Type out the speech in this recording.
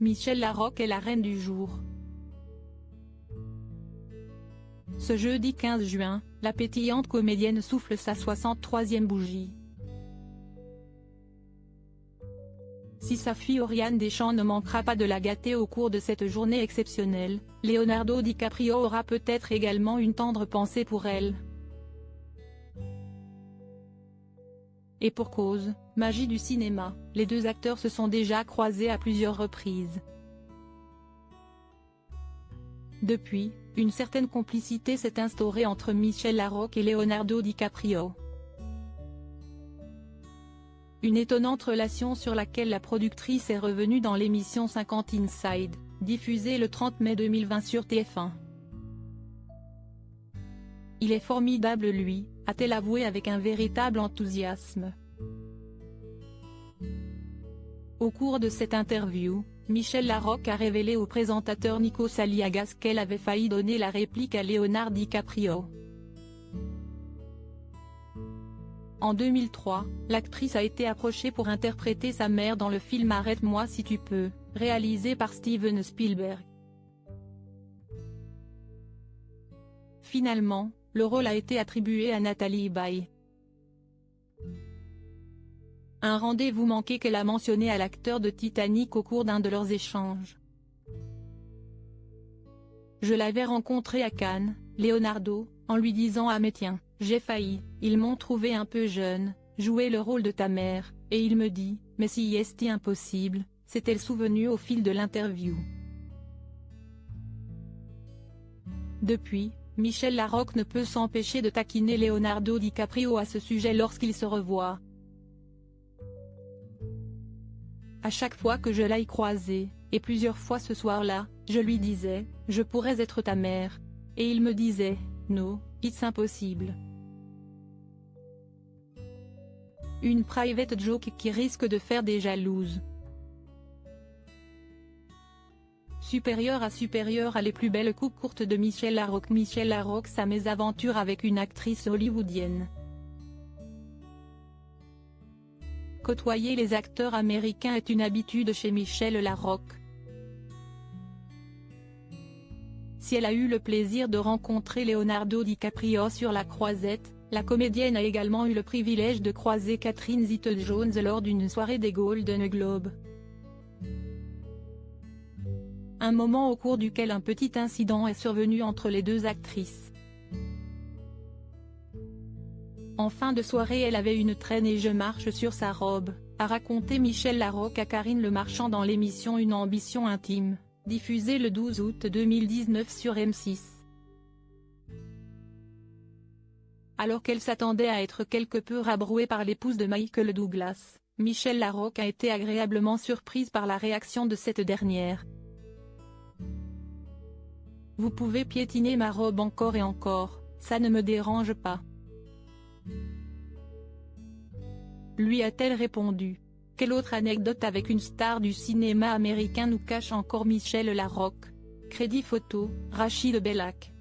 Michel Larocque est la reine du jour. Ce jeudi 15 juin, la pétillante comédienne souffle sa 63e bougie. Si sa fille Oriane Deschamps ne manquera pas de la gâter au cours de cette journée exceptionnelle, Leonardo DiCaprio aura peut-être également une tendre pensée pour elle. Et pour cause, magie du cinéma, les deux acteurs se sont déjà croisés à plusieurs reprises. Depuis, une certaine complicité s'est instaurée entre Michel Larocque et Leonardo DiCaprio. Une étonnante relation sur laquelle la productrice est revenue dans l'émission 50 Inside, diffusée le 30 mai 2020 sur TF1. Il est formidable lui, a-t-elle avoué avec un véritable enthousiasme. Au cours de cette interview, Michel Larocque a révélé au présentateur Nikos Aliagas qu'elle avait failli donner la réplique à Leonardo DiCaprio. En 2003, l'actrice a été approchée pour interpréter sa mère dans le film Arrête-moi si tu peux, réalisé par Steven Spielberg. Finalement, le rôle a été attribué à Nathalie Baye. Un rendez-vous manqué qu'elle a mentionné à l'acteur de Titanic au cours d'un de leurs échanges. Je l'avais rencontré à Cannes, Leonardo, en lui disant « Ah mais tiens, j'ai failli, ils m'ont trouvé un peu jeune, jouer le rôle de ta mère, et il me dit, mais si est impossible », s'est-elle souvenue au fil de l'interview. Depuis, Michel Larocque ne peut s'empêcher de taquiner Leonardo DiCaprio à ce sujet lorsqu'ils se revoient. À chaque fois que je l'ai croisé, et plusieurs fois ce soir-là, je lui disais « Je pourrais être ta mère », et il me disait « No, it's impossible ». Une private joke qui risque de faire des jalouses. Supérieure à les plus belles coupes courtes de Michel Larocque. Michel Larocque sa mésaventure avec une actrice hollywoodienne. Côtoyer les acteurs américains est une habitude chez Michel Larocque. Si elle a eu le plaisir de rencontrer Leonardo DiCaprio sur la croisette, la comédienne a également eu le privilège de croiser Catherine Zeta-Jones lors d'une soirée des Golden Globes. Un moment au cours duquel un petit incident est survenu entre les deux actrices. En fin de soirée elle avait une traîne et je marche sur sa robe, a raconté Michel Larocque à Karine Le Marchand dans l'émission Une ambition intime, diffusée le 12 août 2019 sur M6. Alors qu'elle s'attendait à être quelque peu rabrouée par l'épouse de Michael Douglas, Michel Larocque a été agréablement surprise par la réaction de cette dernière. Vous pouvez piétiner ma robe encore et encore, ça ne me dérange pas. Lui a-t-elle répondu. Quelle autre anecdote avec une star du cinéma américain nous cache encore Michel Larocque? Crédit photo, Rachid Bellac.